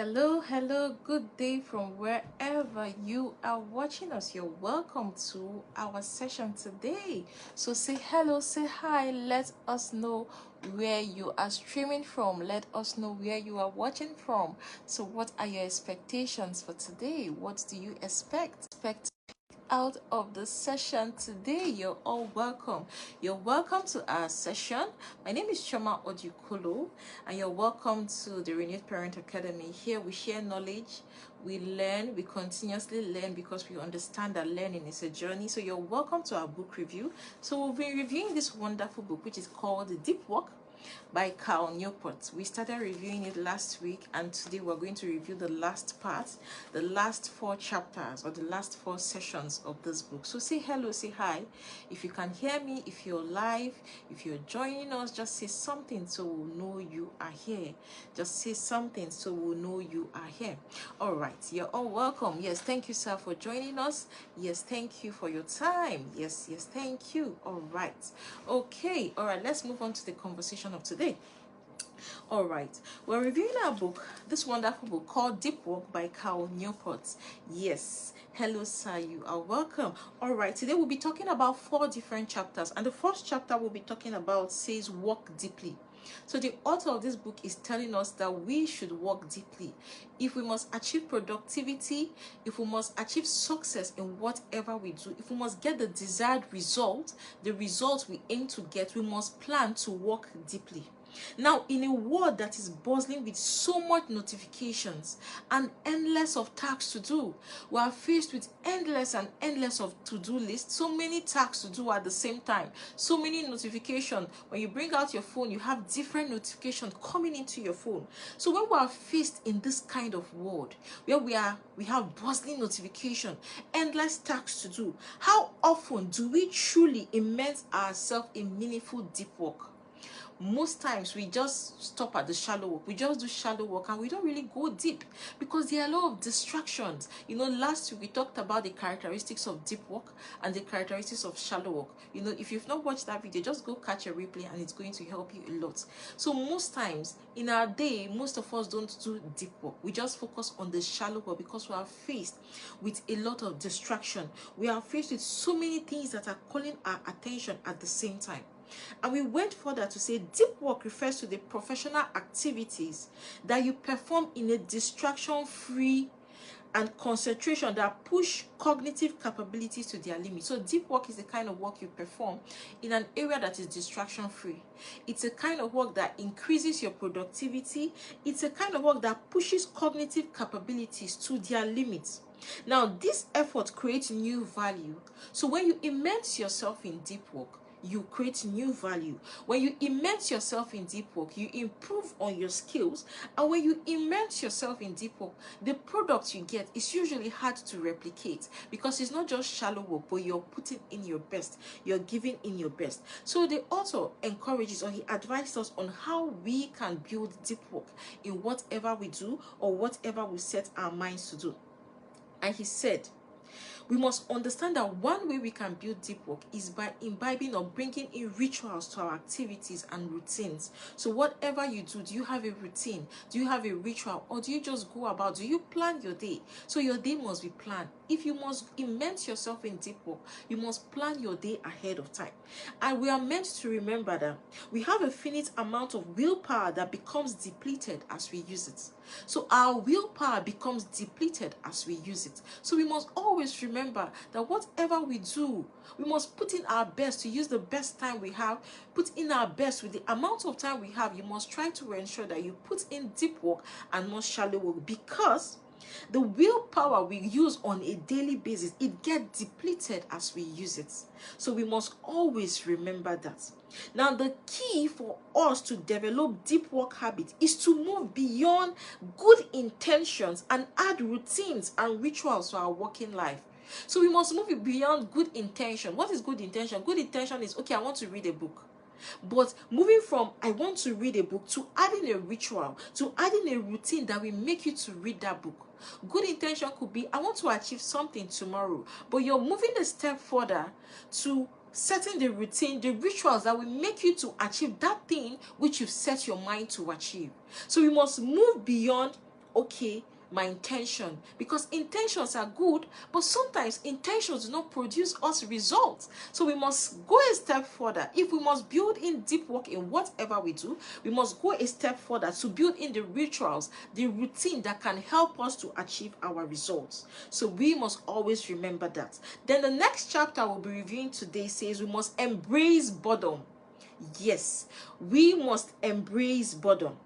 Hello, good day from wherever you are watching us. You're welcome to our session today. So say hello, say hi, let us know where you are streaming from. Let us know where you are watching from. So what are your expectations for today? What do you expect out of the session today? You're all welcome. You're welcome to our session. My name is Choma Odukulu, and you're welcome to the Renewed Parent Academy. Here we share knowledge, we learn, we continuously learn because we understand that learning is a journey. So you're welcome to our book review. So we'll be reviewing this wonderful book, which is called Deep Work by Newport. We started reviewing it last week, and today we're going to review the last part, the last 4 chapters or the last 4 sessions of this book. So say hello, say hi. If you can hear me, if you're live, if you're joining us, just say something so we'll know you are here. Just say something so we'll know you are here. All right, you're all welcome. Yes, thank you, sir, for joining us. Yes, thank you for your time. Yes, thank you. All right. Okay, all right, let's move on to the conversation of today. All right, we're reviewing our book, this wonderful book called Deep Work by Newport. Yes, hello, sir, you are welcome. All right, today we'll be talking about 4 different chapters, and the first chapter we'll be talking about says work deeply. So the author of this book is telling us that we should work deeply. If we must achieve productivity, if we must achieve success in whatever we do, if we must get the desired result, the result we aim to get, we must plan to work deeply. Now, in a world that is bustling with so much notifications and endless of tasks to do, we are faced with endless of to-do lists, so many tasks to do at the same time, so many notifications. When you bring out your phone, you have different notifications coming into your phone. So when we are faced in this kind of world where we have bustling notification, endless tasks to do, how often do we truly immerse ourselves in meaningful deep work? Most times we just stop at the shallow work. We just do shallow work and we don't really go deep because there are a lot of distractions. Last week we talked about the characteristics of deep work and the characteristics of shallow work. If you've not watched that video, just go catch a replay and it's going to help you a lot. So most times in our day, most of us don't do deep work. We just focus on the shallow work because we are faced with a lot of distraction. We are faced with so many things that are calling our attention at the same time. And we went further to say deep work refers to the professional activities that you perform in a distraction-free and concentration that push cognitive capabilities to their limits. So deep work is the kind of work you perform in an area that is distraction-free. It's a kind of work that increases your productivity. It's a kind of work that pushes cognitive capabilities to their limits. Now, this effort creates new value. So when you immerse yourself in deep work, you create new value. When you immerse yourself in deep work, you improve on your skills. And when you immerse yourself in deep work, the product you get is usually hard to replicate because it's not just shallow work, but you're putting in your best. You're giving in your best. So the author encourages, or he advises us on how we can build deep work in whatever we do or whatever we set our minds to do. And he said, we must understand that one way we can build deep work is by imbibing or bringing in rituals to our activities and routines. So whatever you do you have a routine? Do you have a ritual? Or do you just go about? Do you plan your day? So your day must be planned. If you must immerse yourself in deep work, you must plan your day ahead of time. And we are meant to remember that we have a finite amount of willpower that becomes depleted as we use it. So our willpower becomes depleted as we use it. So we must always remember that whatever we do, we must put in our best to use the best time we have, put in our best with the amount of time we have. You must try to ensure that you put in deep work and not shallow work, because the willpower we use on a daily basis, it gets depleted as we use it. So we must always remember that. Now, the key for us to develop deep work habits is to move beyond good intentions and add routines and rituals to our working life. So we must move beyond good intention. What is good intention? Good intention is, okay, I want to read a book. But moving from I want to read a book to adding a ritual, to adding a routine that will make you to read that book. Good intention could be, I want to achieve something tomorrow, but you're moving a step further to setting the routine, the rituals that will make you to achieve that thing which you've set your mind to achieve. So we must move beyond okay, my intention, because intentions are good, but sometimes intentions do not produce us results. So we must go a step further. If we must build in deep work in whatever we do, we must go a step further to build in the rituals, the routine that can help us to achieve our results. So we must always remember that. Then the next chapter we'll be reviewing today says we must embrace boredom. Yes, we must embrace boredom.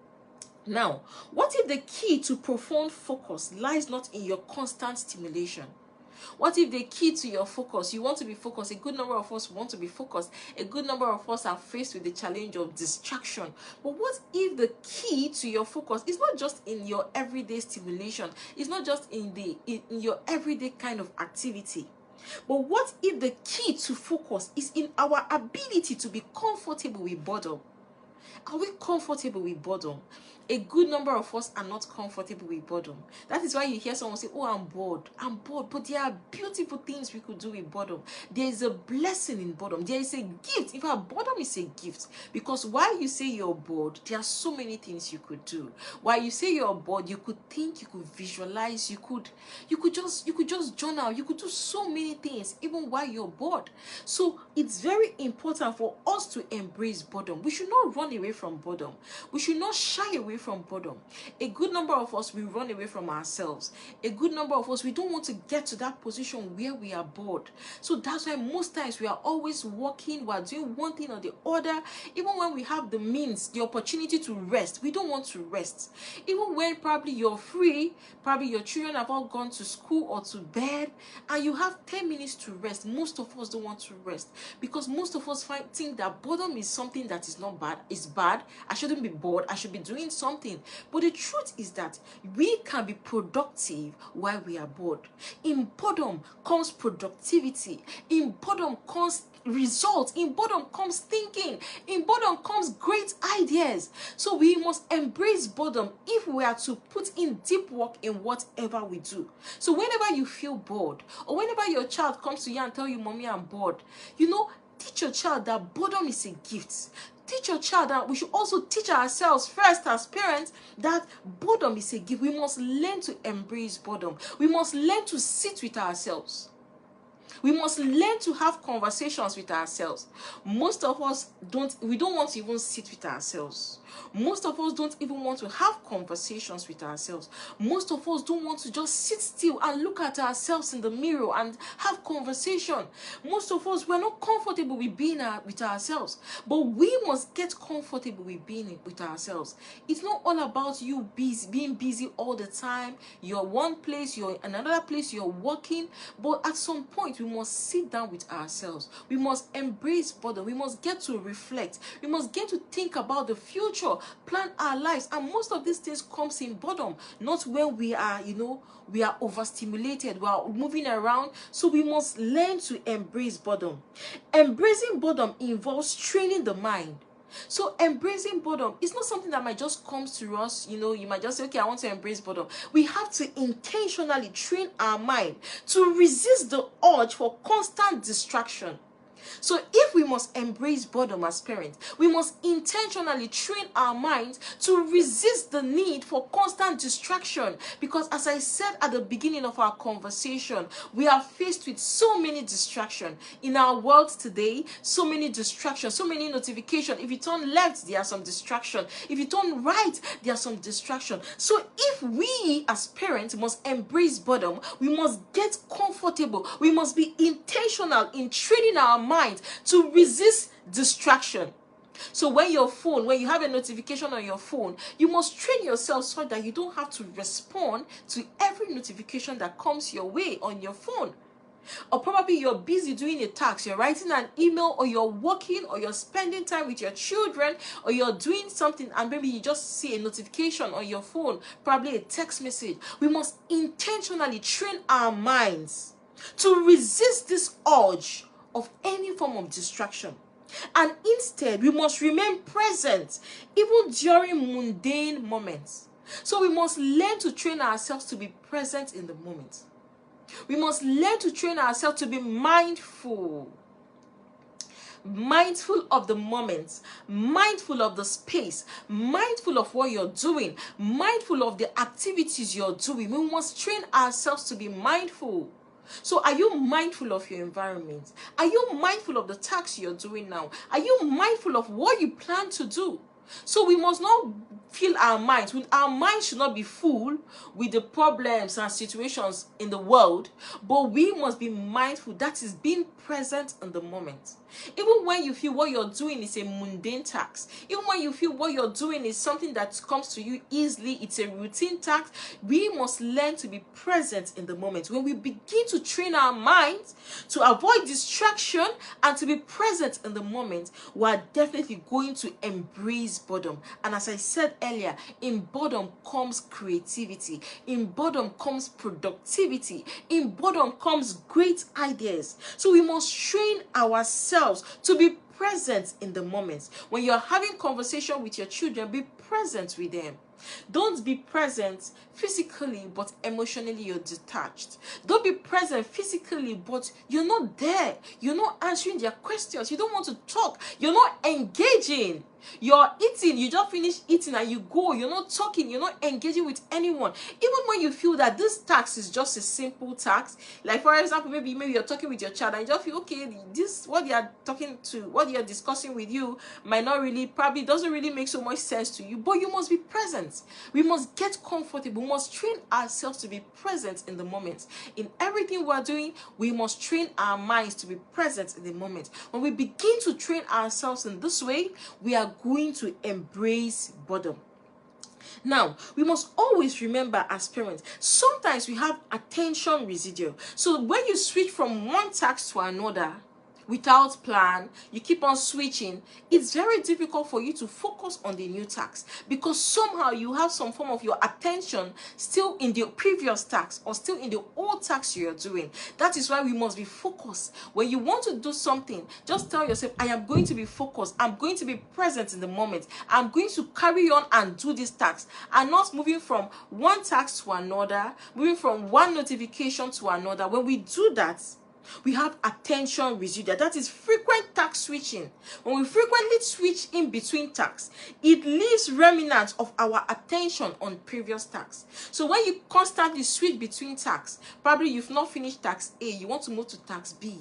Now, what if the key to profound focus lies not in your constant stimulation? What if the key to your focus, you want to be focused? A good number of us want to be focused. A good number of us are faced with the challenge of distraction. But what if the key to your focus is not just in your everyday stimulation? It's not just in your everyday kind of activity. But what if the key to focus is in our ability to be comfortable with boredom? Are we comfortable with boredom? A good number of us are not comfortable with boredom. That is why you hear someone say, oh, I'm bored. I'm bored. But there are beautiful things we could do with boredom. There is a blessing in boredom. There is a gift. In fact, boredom is a gift. Because while you say you're bored, there are so many things you could do. While you say you're bored, you could think, you could visualize, you could just journal. You could do so many things even while you're bored. So it's very important for us to embrace boredom. We should not run away from boredom. We should not shy away from boredom. A good number of us, we run away from ourselves. A good number of us, we don't want to get to that position where we are bored. So that's why most times we are always working, we are doing one thing or the other. Even when we have the means, the opportunity to rest, we don't want to rest. Even when probably you're free, probably your children have all gone to school or to bed, and you have 10 minutes to rest, most of us don't want to rest. Because most of us think that boredom is something that is not bad. It's bad. I shouldn't be bored. I should be doing something. But the truth is that we can be productive while we are bored. In boredom comes productivity. In boredom comes results. In boredom comes thinking. In boredom comes great ideas. So we must embrace boredom if we are to put in deep work in whatever we do. So whenever you feel bored, or whenever your child comes to you and tell you, Mommy, I'm bored, teach your child that boredom is a gift. Teach your child that we should also teach ourselves first as parents that boredom is a gift. We must learn to embrace boredom. We must learn to sit with ourselves. We must learn to have conversations with ourselves. Most of us don't want to even sit with ourselves. Most of us don't even want to have conversations with ourselves. Most of us don't want to just sit still and look at ourselves in the mirror and have conversation. Most of us, we're not comfortable with being with ourselves. But we must get comfortable with being with ourselves. It's not all about you being busy all the time. You're one place, you're in another place, you're working. But at some point, we must sit down with ourselves. We must embrace boredom. We must get to reflect. We must get to think about the future, plan our lives. And most of these things comes in boredom, not when we are, we are overstimulated, we are moving around. So we must learn to embrace boredom. Embracing boredom involves training the mind. So embracing boredom is not something that might just come to us. You might just say, okay, I want to embrace boredom. We have to intentionally train our mind to resist the urge for constant distraction. So if we must embrace boredom as parents, we must intentionally train our minds to resist the need for constant distraction. Because as I said at the beginning of our conversation, we are faced with so many distractions in our world today. So many distractions, so many notifications. If you turn left, there are some distractions. If you turn right, there are some distractions. So if we as parents must embrace boredom, we must get comfortable. We must be intentional in training our mind to resist distraction. So when you have a notification on your phone, you must train yourself so that you don't have to respond to every notification that comes your way on your phone. Or probably you're busy doing a task, you're writing an email, or you're working, or you're spending time with your children, or you're doing something and maybe you just see a notification on your phone, probably a text message. We must intentionally train our minds to resist this urge of any form of distraction. And instead, we must remain present even during mundane moments. So we must learn to train ourselves to be present in the moment. We must learn to train ourselves to be mindful. mindful of the moment, mindful of the space, mindful of what you're doing, mindful of the activities you're doing. We must train ourselves to be mindful. So are you mindful of your environment? Are you mindful of the tasks you're doing now? Are you mindful of what you plan to do? So we must not fill our minds. Our minds should not be full with the problems and situations in the world, but we must be mindful. That is being present in the moment. Even when you feel what you're doing is a mundane task, even when you feel what you're doing is something that comes to you easily, it's a routine task, we must learn to be present in the moment. When we begin to train our minds to avoid distraction and to be present in the moment, we are definitely going to embrace boredom. And as I said earlier, in boredom comes creativity, in boredom comes productivity, in boredom comes great ideas. So we must train ourselves to be present in the moment. When you're having conversation with your children, be present with them. Don't be present physically, but emotionally you're detached. Don't be present physically, but you're not there. You're not answering their questions. You don't want to talk. You're not engaging. You're eating, you just finish eating and you go. You're not talking, you're not engaging with anyone. Even when you feel that this task is just a simple task, like for example, maybe you're talking with your child and you just feel, okay, this, what they are talking to, what they are discussing with you might not really, probably doesn't really make so much sense to you, but you must be present. We must get comfortable. We must train ourselves to be present in the moment. In everything we're doing, we must train our minds to be present in the moment. When we begin to train ourselves in this way, we are going to embrace boredom. Now, we must always remember as parents, sometimes we have attention residual. So when you switch from one task to another without plan, you keep on switching, it's very difficult for you to focus on the new task because somehow you have some form of your attention still in the previous task or still in the old task you're doing. That is why we must be focused. When you want to do something, just tell yourself, I am going to be focused. I'm going to be present in the moment. I'm going to carry on and do this task and not moving from one task to another, moving from one notification to another. When we do that, we have attention residual. That is frequent task switching. When we frequently switch in between tasks, it leaves remnants of our attention on previous tasks. So when you constantly switch between tasks, probably you've not finished task A, you want to move to task B.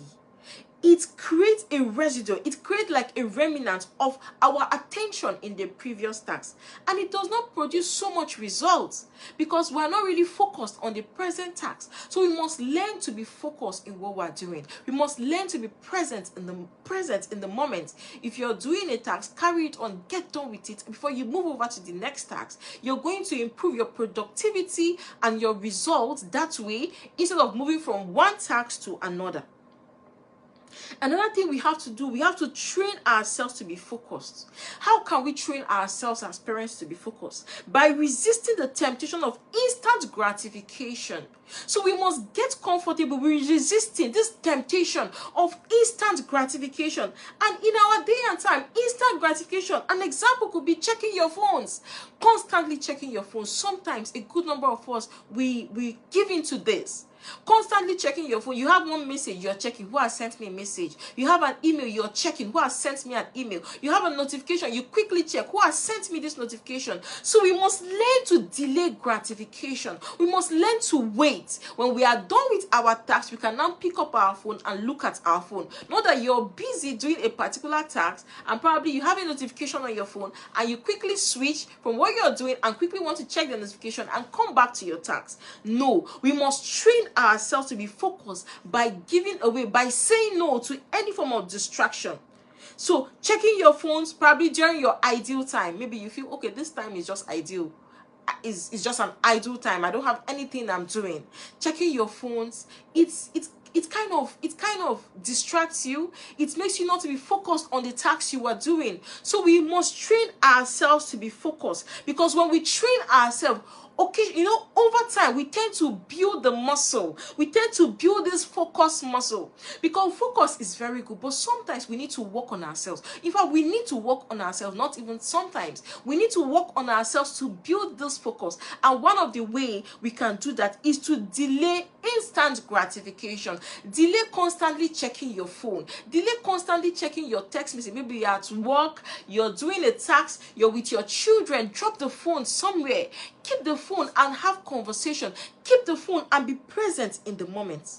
It creates a residue. It creates like a remnant of our attention in the previous task. And it does not produce so much results because we're not really focused on the present task. So we must learn to be focused in what we're doing. We must learn to be present in the moment. If you're doing a task, carry it on, get done with it before you move over to the next task. You're going to improve your productivity and your results that way instead of moving from one task to another. Another thing we have to do, we have to train ourselves to be focused. How can we train ourselves as parents to be focused? By resisting the temptation of instant gratification. So we must get comfortable with resisting this temptation of instant gratification. And in our day and time, instant gratification, an example could be checking your phones. Constantly checking your phones. Sometimes a good number of us, we give into this. Constantly checking your phone. You have one message, you're checking who has sent me a message. You have an email, you're checking who has sent me an email. You have a notification, you quickly check who has sent me this notification. So we must learn to delay gratification. We must learn to wait. When we are done with our tasks, we can now pick up our phone and look at our phone. Not that you're busy doing a particular task and probably you have a notification on your phone and you quickly switch from what you're doing and quickly want to check the notification and come back to your task. No, we must train ourselves to be focused by giving away, by saying no to any form of distraction. So checking your phones probably during your ideal time. Maybe you feel, okay, this time is just ideal. It's just an idle time. I don't have anything I'm doing. Checking your phones, it kind of distracts you. It makes you not to be focused on the tasks you are doing. So we must train ourselves to be focused, because when we train ourselves, occasion, over time, we tend to build the muscle. We tend to build this focus muscle, because focus is very good, but sometimes we need to work on ourselves. In fact, we need to work on ourselves, not even sometimes. We need to work on ourselves to build this focus. And one of the way we can do that is to delay instant gratification. Delay constantly checking your phone. Delay constantly checking your text message. Maybe you're at work, you're doing a task, you're with your children. Drop the phone somewhere. Keep the phone and have conversation. Keep the phone and be present in the moment.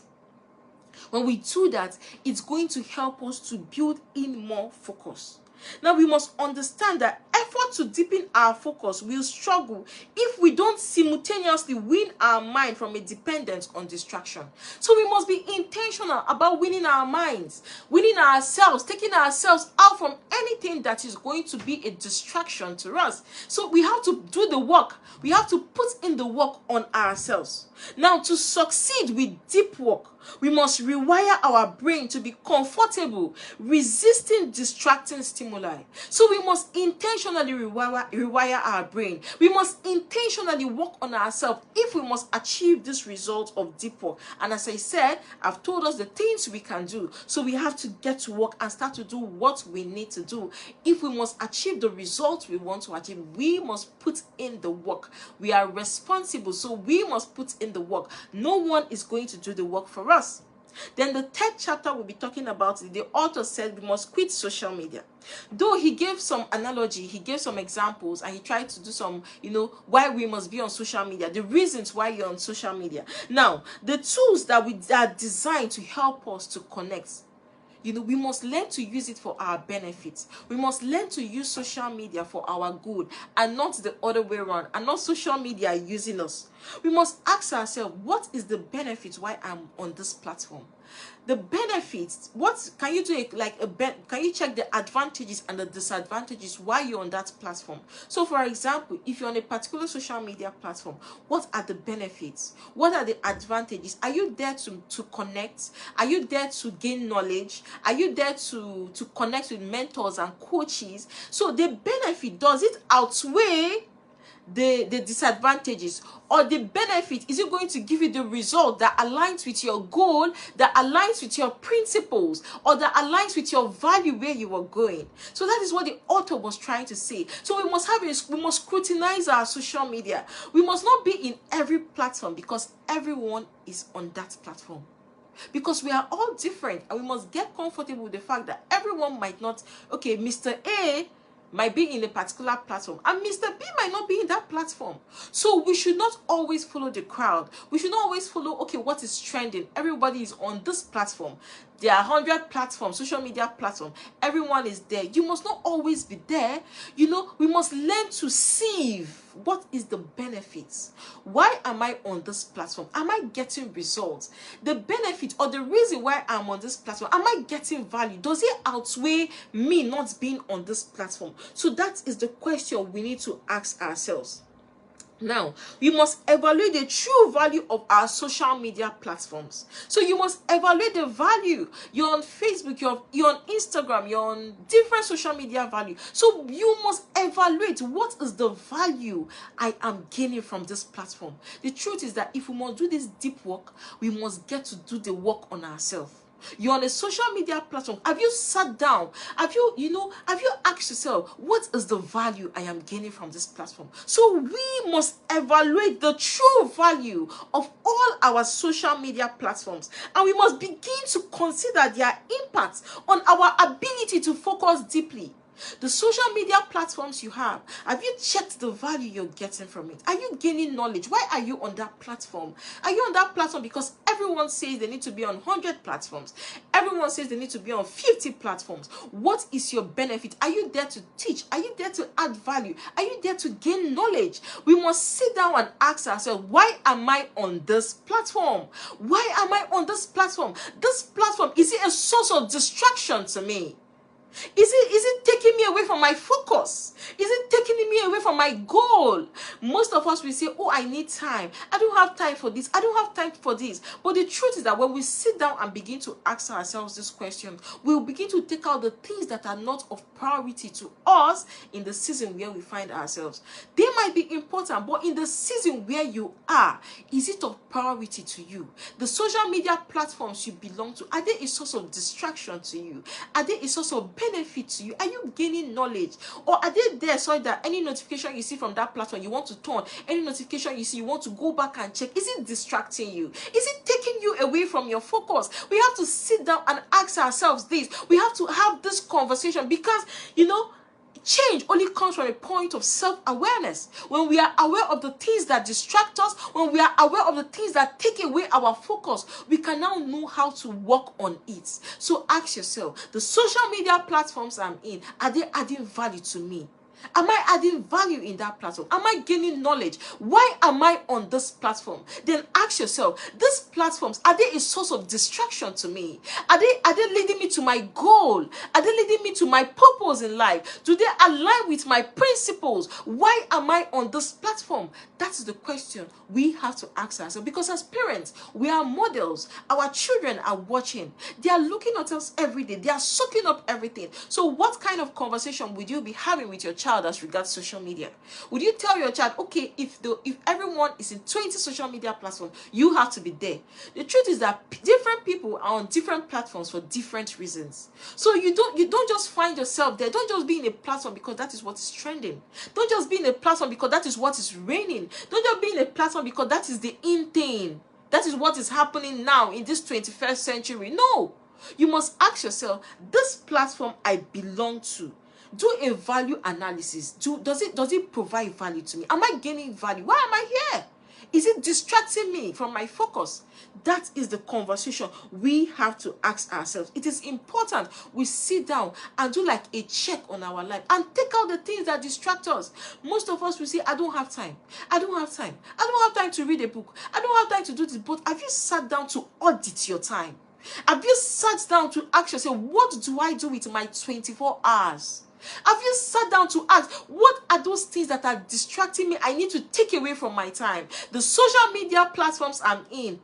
When we do that, it's going to help us to build in more focus. Now, we must understand that effort to deepen our focus will struggle if we don't simultaneously win our mind from a dependence on distraction. So we must be intentional about winning our minds, winning ourselves, taking ourselves out from anything that is going to be a distraction to us. So we have to do the work. We have to put in the work on ourselves. Now, to succeed with deep work, we must rewire our brain to be comfortable resisting distracting stimuli. So we must intentionally rewire our brain. We must intentionally work on ourselves if we must achieve this result of deep work. And as I said, I've told us the things we can do. So we have to get to work and start to do what we need to do. If we must achieve the results we want to achieve, we must put in the work. We are responsible, so we must put in the work. No one is going to do the work for us. Then the third chapter we'll be talking about, the author said we must quit social media. Though he gave some analogy, he gave some examples, and he tried to do some, why we must be on social media, the reasons why you're on social media. Now, the tools that are designed to help us to connect, we must learn to use it for our benefits. We must learn to use social media for our good and not the other way around, and not social media using us. We must ask ourselves, what is the benefit why I'm on this platform? The benefits, what can you do? Can you check the advantages and the disadvantages while you're on that platform? So, for example, if you're on a particular social media platform, what are the benefits? What are the advantages? Are you there to connect? Are you there to gain knowledge? Are you there to connect with mentors and coaches? So the benefit, does it outweigh the disadvantages? Or the benefit, is it going to give you the result that aligns with your goal, that aligns with your principles, or that aligns with your value where you are going? So that is what the author was trying to say. So we must scrutinize our social media. We must not be in every platform because everyone is on that platform. Because we are all different, and we must get comfortable with the fact that everyone might not, Mr. A might be in a particular platform and Mr. B might not be in that platform. So we should not always follow the crowd. We should not always follow, what is trending. Everybody is on this platform. There are 100 platforms, social media platforms. Everyone is there. You must not always be there. We must learn to sieve. What is the benefits? Why am I on this platform? Am I getting results? The benefit or the reason why I'm on this platform, am I getting value? Does it outweigh me not being on this platform? So that is the question we need to ask ourselves. Now, we must evaluate the true value of our social media platforms. So you must evaluate the value. You're on Facebook, you're on Instagram, you're on different social media value. So you must evaluate, what is the value I am gaining from this platform. The truth is that if we must do this deep work, we must get to do the work on ourselves. You're on a social media platform. Have you sat down? Have you asked yourself, what is the value I am gaining from this platform? So we must evaluate the true value of all our social media platforms. And we must begin to consider their impact on our ability to focus deeply. The social media platforms you have you checked the value you're getting from it? Are you gaining knowledge? Why are you on that platform? Are you on that platform because everyone says they need to be on 100 platforms? Everyone says they need to be on 50 platforms. What is your benefit? Are you there to teach? Are you there to add value? Are you there to gain knowledge? We must sit down and ask ourselves, why am I on this platform? Why am I on this platform? This platform, is it a source of distraction to me? Is it taking me away from my focus? Is it taking me away from my goal? Most of us will say, oh, I need time. I don't have time for this. I don't have time for this. But the truth is that when we sit down and begin to ask ourselves this question, we'll begin to take out the things that are not of priority to us in the season where we find ourselves. They might be important, but in the season where you are, is it of priority to you? The social media platforms you belong to, are they a source of distraction to you? Are they a source of benefit to you? Are you gaining knowledge? Or are they there so that any notification you see from that platform you want to turn, any notification you see you want to go back and check? Is it distracting you? Is it taking you away from your focus? We have to sit down and ask ourselves this. We have to have this conversation because, change only comes from a point of self-awareness. When we are aware of the things that distract us, when we are aware of the things that take away our focus, we can now know how to work on it. So ask yourself, the social media platforms I'm in, are they adding value to me? Am I adding value in that platform? Am I gaining knowledge? Why am I on this platform? Then ask yourself, these platforms, are they a source of distraction to me? Are they leading me to my goal? Are they leading me to my purpose in life? Do they align with my principles? Why am I on this platform? That's the question we have to ask ourselves. Because as parents, we are models. Our children are watching. They are looking at us every day. They are soaking up everything. So what kind of conversation would you be having with your child as regards social media? Would you tell your child, okay, if everyone is in 20 social media platforms, you have to be there? The truth is that different people are on different platforms for different reasons. So you don't just find yourself there. Don't just be in a platform because that is what is trending. Don't just be in a platform because that is what is reigning. Don't just be in a platform because that is the in thing. That is what is happening now in this 21st century. No. You must ask yourself, this platform I belong to, do a value analysis. Does it provide value to me? Am I gaining value? Why am I here? Is it distracting me from my focus? That is the conversation we have to ask ourselves. It is important we sit down and do like a check on our life and take out the things that distract us. Most of us will say, I don't have time. I don't have time. I don't have time to read a book. I don't have time to do this. But have you sat down to audit your time? Have you sat down to ask yourself, what do I do with my 24 hours? Have you sat down to ask, what are those things that are distracting me? I need to take away from my time. The social media platforms I'm in,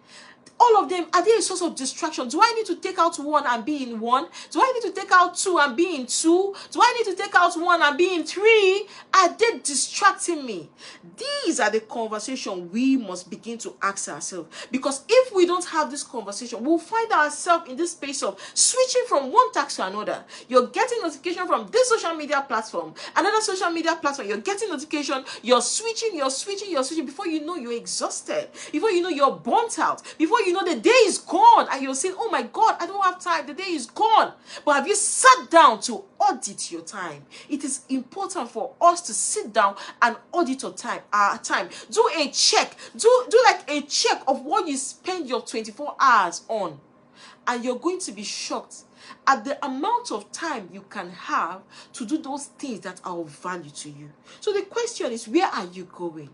all of them, are they a source of distraction? Do I need to take out one and be in one? Do I need to take out two and be in two? Do I need to take out one and be in three? Are they distracting me? These are the conversations we must begin to ask ourselves. Because if we don't have this conversation, we'll find ourselves in this space of switching from one task to another. You're getting notification from this social media platform, another social media platform. You're getting notification, you're switching. Before you know, you're exhausted. Before you know, you're burnt out. Before you know, the day is gone and you're saying, oh my God, I don't have time. The day is gone. But have you sat down to audit your time? It is important for us to sit down and audit our time. Do a check. Do like a check of what you spend your 24 hours on. And you're going to be shocked at the amount of time you can have to do those things that are of value to you. So the question is, where are you going?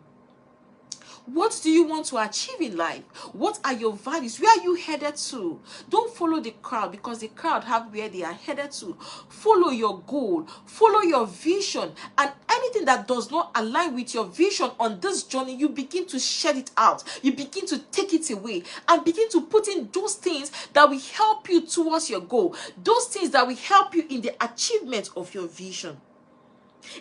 What do you want to achieve in life? What are your values? Where are you headed to? Don't follow the crowd because the crowd have where they are headed to. Follow your goal. Follow your vision. And anything that does not align with your vision on this journey, you begin to shed it out. You begin to take it away and begin to put in those things that will help you towards your goal. Those things that will help you in the achievement of your vision.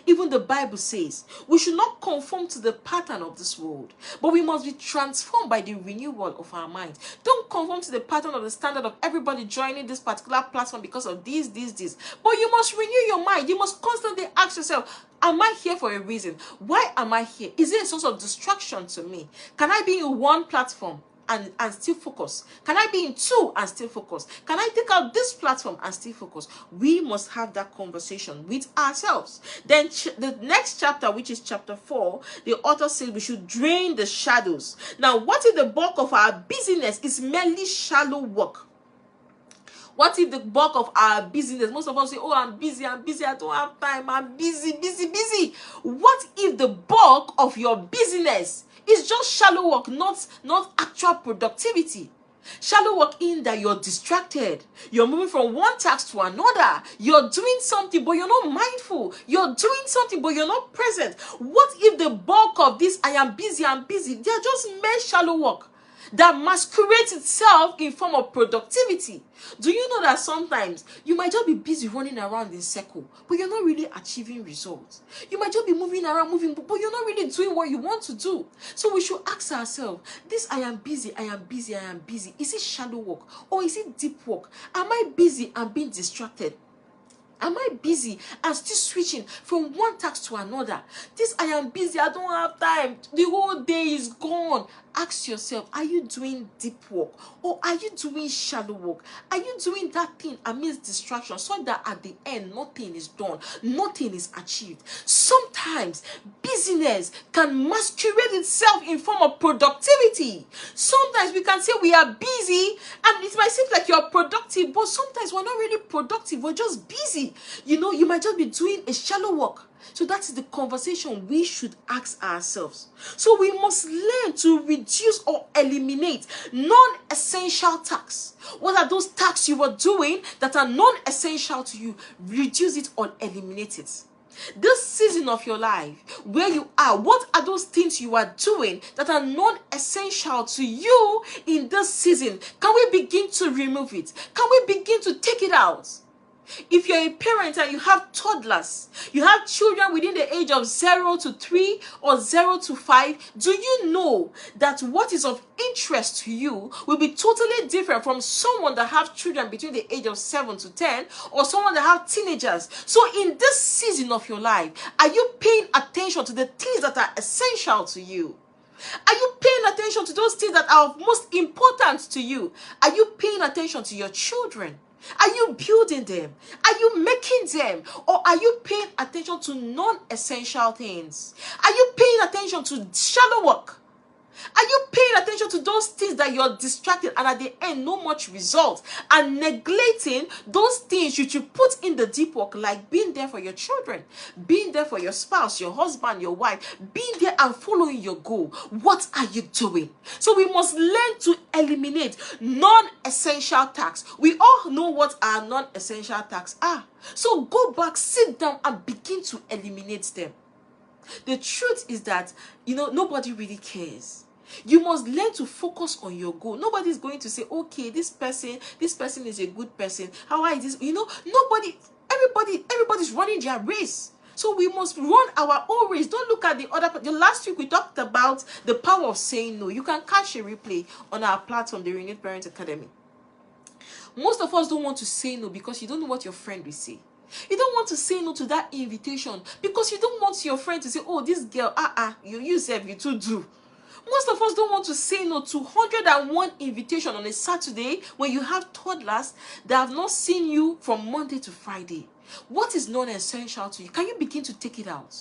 Even the Bible says we should not conform to the pattern of this world, but we must be transformed by the renewal of our mind. Don't conform to the pattern of the standard of everybody joining this particular platform because of this. But you must renew your mind. You must constantly ask yourself, am I here for a reason? Why am I here? Is it a source of distraction to me? Can I be in one platform and still focus? Can I be in two and still focus? Can I take out this platform and still focus? We must have that conversation with ourselves. Then the next chapter, which is chapter 4, the author says we should drain the shadows. Now, what if the bulk of our busyness is merely shallow work? What if the bulk of our business, most of us say, oh, I'm busy, I don't have time, I'm busy. What if the bulk of your business is just shallow work, not actual productivity? Shallow work in that you're distracted. You're moving from one task to another. You're doing something, but you're not mindful. You're doing something, but you're not present. What if the bulk of this, I am busy, they're just mere shallow work that masquerades itself in form of productivity? Do you know that sometimes you might just be busy running around in circle, but you're not really achieving results? You might just be moving around, but you're not really doing what you want to do. So we should ask ourselves, this I am busy, is it shallow work or is it deep work? Am I busy and being distracted? Am I busy and still switching from one task to another? This I am busy, I don't have time, the whole day is gone. Ask yourself, are you doing deep work or are you doing shallow work? Are you doing that thing amidst distraction so that at the end nothing is done, nothing is achieved? Sometimes busyness can masquerade itself in form of productivity. Sometimes we can say we are busy and it might seem like you're productive, but sometimes we're not really productive, we're just busy. You might just be doing a shallow work. So that is the conversation we should ask ourselves. So we must learn to reduce or eliminate non-essential tasks. What are those tasks you are doing that are non-essential to you? Reduce it or eliminate it. This season of your life, where you are, what are those things you are doing that are non-essential to you in this season? Can we begin to remove it? Can we begin to take it out? If you're a parent and you have toddlers, you have children within the age of 0 to 3 or 0 to 5, do you know that what is of interest to you will be totally different from someone that have children between the age of 7 to 10 or someone that have teenagers? So in this season of your life, are you paying attention to the things that are essential to you? Are you paying attention to those things that are of most importance to you? Are you paying attention to your children? Are you building them? Are you making them? Or are you paying attention to non-essential things? Are you paying attention to shallow work? Are you paying attention to those things that you're distracted and at the end no much result, and neglecting those things you should put in the deep work, like being there for your children, being there for your spouse, your husband, your wife, being there and following your goal? What are you doing? So we must learn to eliminate non-essential tasks. We all know what our non-essential tasks are. So go back, sit down and begin to eliminate them. The truth is that, nobody really cares. You must learn to focus on your goal. Nobody is going to say, okay, this person is a good person. How is this? Everybody's running their race. So we must run our own race. Don't look at the other. The last week we talked about the power of saying no. You can catch a replay on our platform, the Renewed Parent Academy. Most of us don't want to say no because you don't know what your friend will say. You don't want to say no to that invitation because you don't want your friend to say, oh, this girl, you too do. Most of us don't want to say no to 101 invitation on a Saturday when you have toddlers that have not seen you from Monday to Friday. What is non-essential to you? Can you begin to take it out?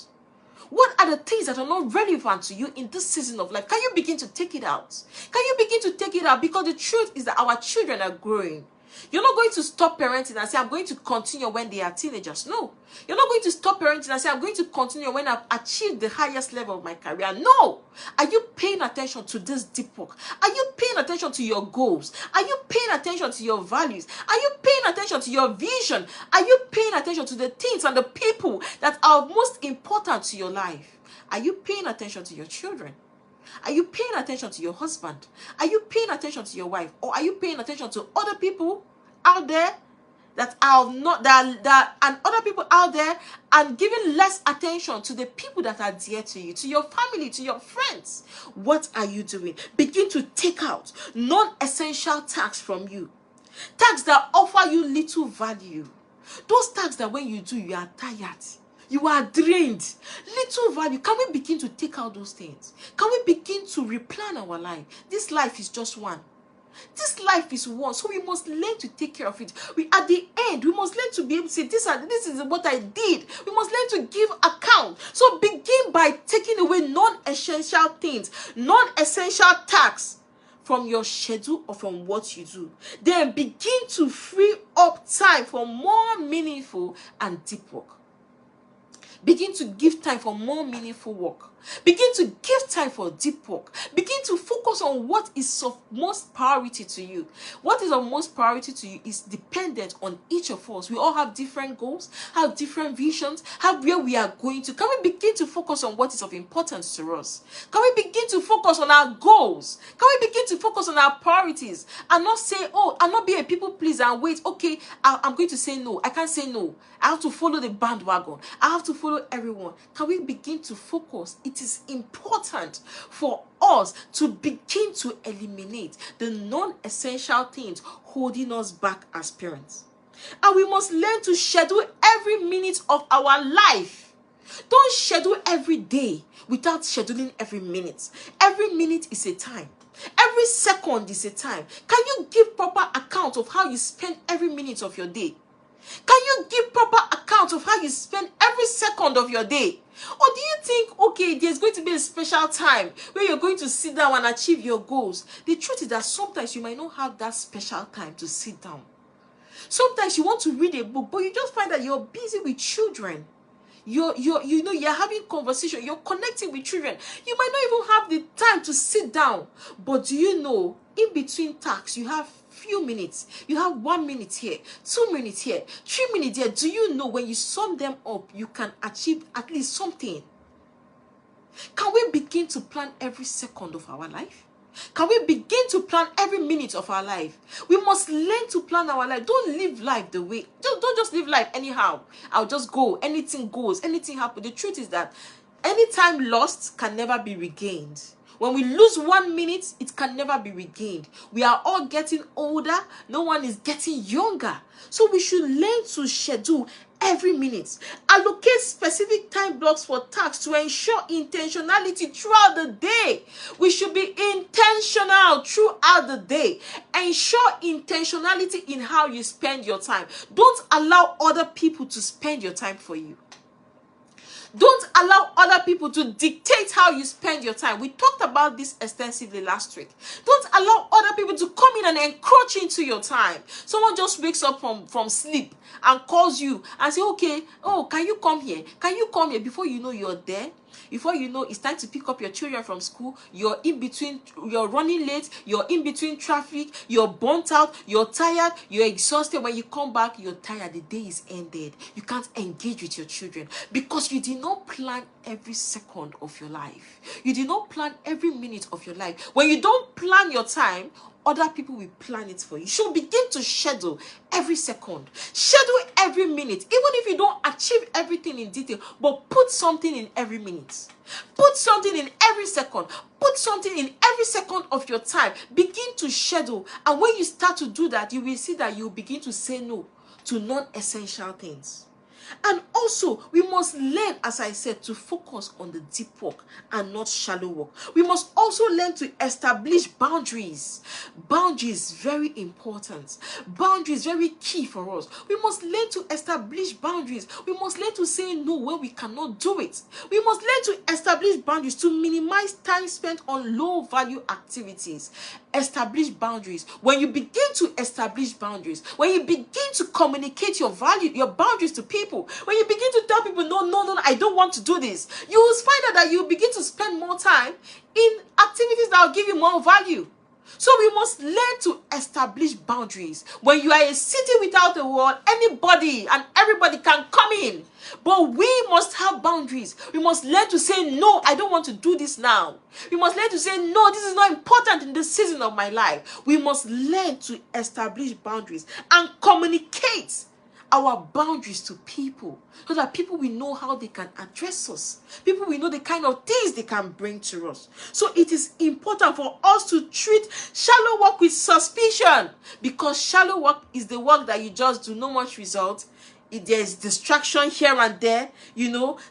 What are the things that are not relevant to you in this season of life? Can you begin to take it out? Can you begin to take it out? Because the truth is that our children are growing. You're not going to stop parenting and say, I'm going to continue when they are teenagers. No. You're not going to stop parenting and say, I'm going to continue when I've achieved the highest level of my career. No. Are you paying attention to this deep work? Are you paying attention to your goals? Are you paying attention to your values? Are you paying attention to your vision? Are you paying attention to the things and the people that are most important to your life? Are you paying attention to your children? Are you paying attention to your husband? Are you paying attention to your wife? Or are you paying attention to other people out there that are not that and other people out there, and giving less attention to the people that are dear to you, to your family, to your friends? What are you doing? Begin to take out non-essential tasks from you. Tasks that offer you little value. Those tasks that when you do, you are tired. You are drained. Little value. Can we begin to take out those things? Can we begin to replan our life? This life is just one. This life is one. So we must learn to take care of it. At the end, we must learn to be able to say, this is what I did. We must learn to give account. So begin by taking away non-essential things, non-essential tasks from your schedule or from what you do. Then begin to free up time for more meaningful and deep work. Begin to give time for more meaningful work. Begin to give time for deep work. Begin to focus on what is of most priority to you. What is of most priority to you is dependent on each of us. We all have different goals, have different visions, have where we are going to. Can we begin to focus on what is of importance to us? Can we begin to focus on our goals? Can we begin to focus on our priorities and not say, oh, and not be a people pleaser and wait, okay, I'm going to say no. I can't say no. I have to follow the bandwagon. I have to follow everyone. Can we begin to focus? It is important for us to begin to eliminate the non-essential things holding us back as parents. And we must learn to schedule every minute of our life. Don't schedule every day without scheduling every minute. Every minute is a time. Every second is a time. Can you give proper account of how you spend every minute of your day? Can you give proper account of how you spend every second of your day? Or do you think, okay, there's going to be a special time where you're going to sit down and achieve your goals? The truth is that sometimes you might not have that special time to sit down. Sometimes you want to read a book, but you just find that you're busy with children. You're having conversation, you're connecting with children. You might not even have the time to sit down. But do you know, in between tasks, you have few minutes. You have 1 minute here, 2 minutes here, 3 minutes here. Do you know when you sum them up, you can achieve at least something? Can we begin to plan every second of our life? Can we begin to plan every minute of our life? We must learn to plan our life. Don't live life the way, don't just live life anyhow. I'll just go, anything goes, anything happens. The truth is that any time lost can never be regained. When we lose 1 minute, it can never be regained. We are all getting older. No one is getting younger. So we should learn to schedule every minute. Allocate specific time blocks for tasks to ensure intentionality throughout the day. We should be intentional throughout the day. Ensure intentionality in how you spend your time. Don't allow other people to spend your time for you. Don't allow other people to dictate how you spend your time. We talked about this extensively last week. Don't allow other people to come in and encroach into your time. Someone just wakes up from sleep and calls you and say, okay, oh, can you come here? Can you come here? Before you know, you're there. Before you know, it's time to pick up your children from school. You're in between, you're running late, you're in between traffic, you're burnt out, you're tired, you're exhausted. When you come back, you're tired. The day is ended. You can't engage with your children because you did not plan every second of your life. You did not plan every minute of your life. When you don't plan your time, other people will plan it for you. You should begin to schedule every second. Schedule every minute. Even if you don't achieve everything in detail, but put something in every minute. Put something in every second. Put something in every second of your time. Begin to schedule. And when you start to do that, you will see that you begin to say no to non-essential things. And also, we must learn, as I said, to focus on the deep work and not shallow work. We must also learn to establish boundaries. Boundaries, very important. Boundaries, very key for us. We must learn to establish boundaries. We must learn to say no when we cannot do it. We must learn to establish boundaries to minimize time spent on low-value activities. Establish boundaries. When you begin to establish boundaries, when you begin to communicate your boundaries to people, when you begin to tell people, no, I don't want to do this, you will find out that you begin to spend more time in activities that will give you more value. So we must learn to establish boundaries. When you are a city without a wall, anybody and everybody can come in. But we must have boundaries. We must learn to say, no, I don't want to do this now. We must learn to say, no, this is not important in the season of my life. We must learn to establish boundaries and communicate our boundaries to people so that people will know how they can address us. People will know the kind of things they can bring to us. So it is important for us to treat shallow work with suspicion, because shallow work is the work that you just do, no much result. If there's distraction here and there,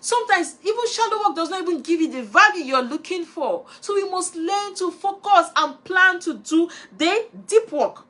sometimes even shallow work does not even give you the value you're looking for. So we must learn to focus and plan to do the deep work.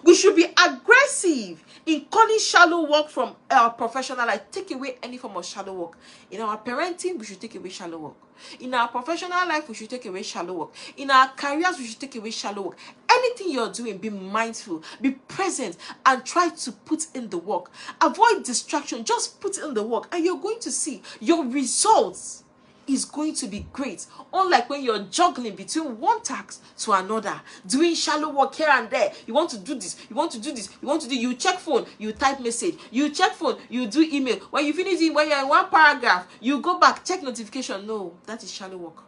We should be aggressive in calling shallow work from our professional life. Take away any form of shallow work. In our parenting, we should take away shallow work. In our professional life, we should take away shallow work. In our careers, we should take away shallow work. Anything you're doing, be mindful, be present, and try to put in the work. Avoid distraction. Just put in the work, and you're going to see your results is going to be great. Unlike when you're juggling between one task to another, doing shallow work here and there. You want to do this, you want to do this, you want to do, you check phone, you type message, you check phone, you do email. When you finish it, when you're in one paragraph, you go back, check notification. No, that is shallow work.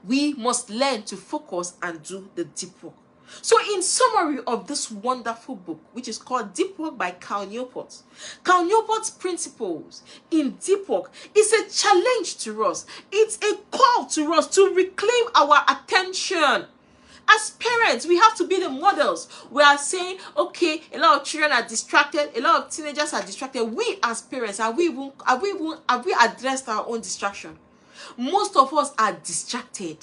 We must learn to focus and do the deep work. So in summary of this wonderful book, which is called Deep Work by Newport, Newport's principles in deep work is a challenge to us. It's a call to us to reclaim our attention. As parents, we have to be the models. We are saying, okay, a lot of children are distracted, a lot of teenagers are distracted. We as parents, have we addressed our own distraction? Most of us are distracted.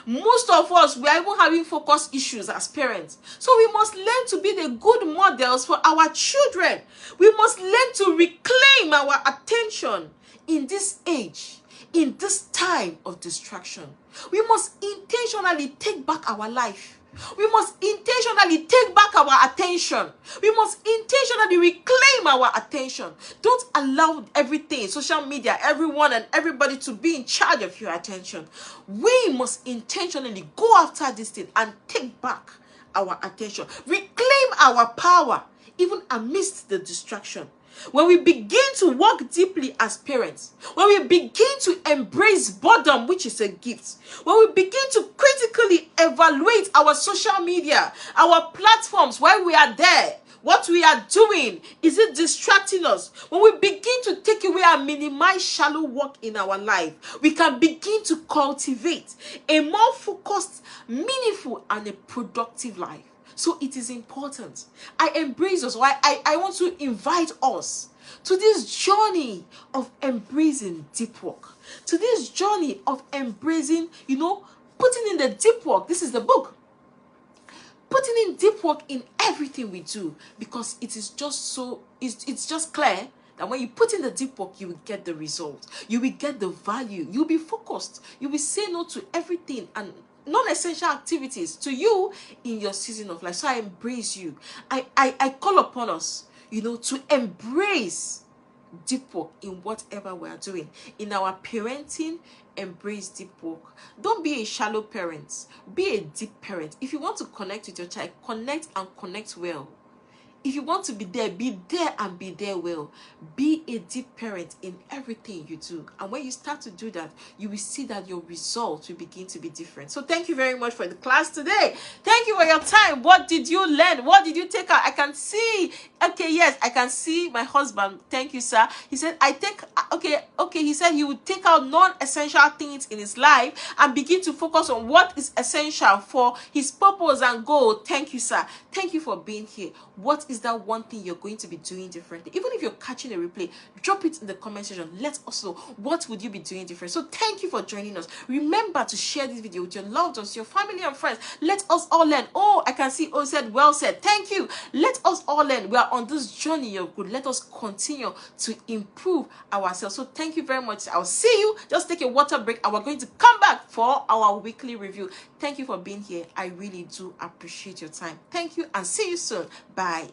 Most of us, we are even having focus issues as parents. So we must learn to be the good models for our children. We must learn to reclaim our attention in this age, in this time of distraction. We must intentionally take back our life. We must intentionally take back our attention. We must intentionally reclaim our attention. Don't allow everything, social media, everyone and everybody to be in charge of your attention. We must intentionally go after this thing and take back our attention. Reclaim our power, even amidst the distraction. When we begin to work deeply as parents, when we begin to embrace boredom, which is a gift, when we begin to critically evaluate our social media, our platforms, why we are there, what we are doing, is it distracting us? When we begin to take away and minimize shallow work in our life, we can begin to cultivate a more focused, meaningful, and a productive life. So it is important. I embrace us. I want to invite us to this journey of embracing deep work. To this journey of embracing, putting in the deep work. This is the book. Putting in deep work in everything we do. Because it is just so, it's just clear that when you put in the deep work, you will get the result. You will get the value. You'll be focused. You will say no to everything and non-essential activities to you in your season of life. So I embrace you. I call upon us, to embrace deep work in whatever we are doing. In our parenting, embrace deep work. Don't be a shallow parent. Be a deep parent. If you want to connect with your child, connect and connect well. If you want to be there and be there well. Be a deep parent in everything you do. And when you start to do that, you will see that your results will begin to be different. So thank you very much for the class today. Thank you for your time. What did you learn? What did you take out? I can see. Okay, yes, I can see my husband. Thank you, sir. He said, okay. He said he would take out non-essential things in his life and begin to focus on what is essential for his purpose and goal. Thank you, sir. Thank you for being here. What is that one thing you're going to be doing differently? Even if you're catching a replay, drop it in the comment section. Let us know, what would you be doing different? So thank you for joining us. Remember to share this video with your loved ones, your family and friends. Let us all learn. Oh, I can see. Oh, said, well said. Thank you. Let us all learn. We are on this journey of good. Let us continue to improve ourselves. So thank you very much. I'll see you. Just take a water break and we're going to come back for our weekly review. Thank you for being here. I really do appreciate your time. Thank you and see you soon. Bye.